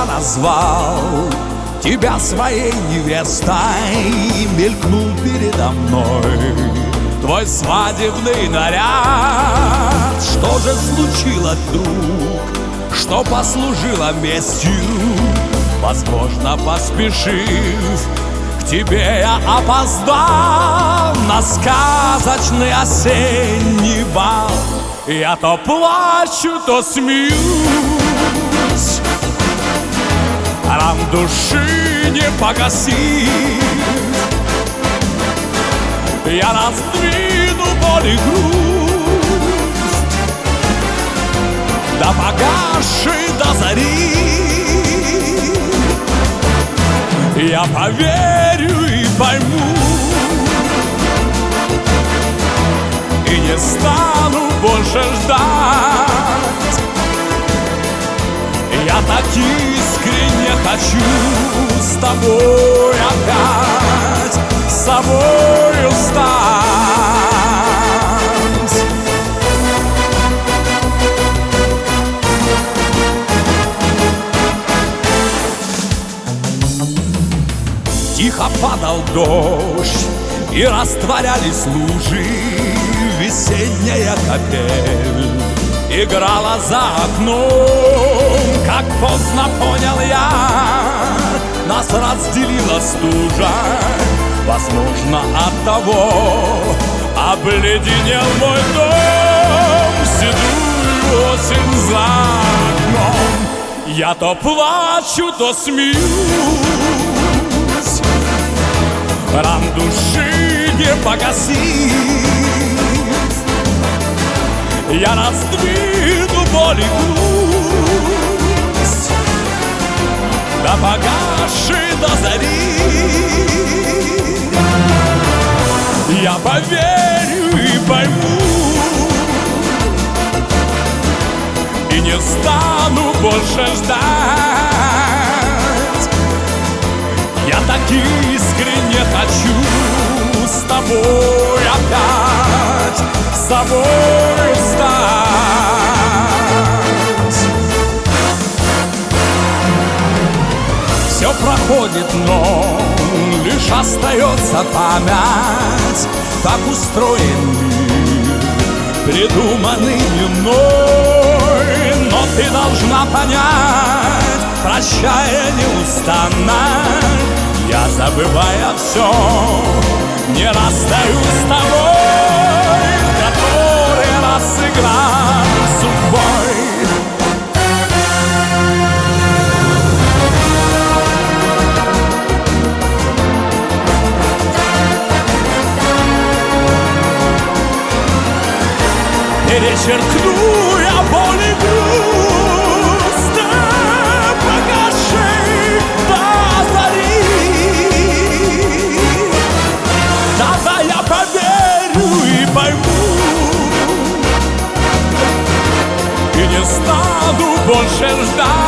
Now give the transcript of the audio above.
я назвал тебя своей невестой, мелькнул передо мной твой свадебный наряд. Что же случилось вдруг, что послужило местью? Возможно, поспешив к тебе, я опоздал на сказочный осенний бал. Я то плачу, то смеюсь, ран души не погасит. Я раздвину боль и грусть до погасшей до зари. Я поверю и пойму, и не стану больше ждать. Я так искренне хочу с тобой опять, с собою стать. Тихо падал дождь, и растворялись лужи. Весенняя капель играла за окном. Как поздно понял я, нас разделила стужа. Возможно, оттого обледенел мой дом. Седую осень за окном. Я то плачу, то смеюсь, ран души не погасит. Я раздвину боль и грусть до погасшей до зари. Я поверю и пойму, и не стану больше ждать. Я так искренне хочу с тобой опять, с собой стать. Все проходит, но лишь остается память. Так устроен мир, придуманный мной. Но ты должна понять, прощая неустанно, я, забывая все, не расстаюсь с тобой, который раз играл судьбой. Перечеркну я боль и грусть до погасшей до зари. Тогда я поверю и пойму, и не стану больше ждать.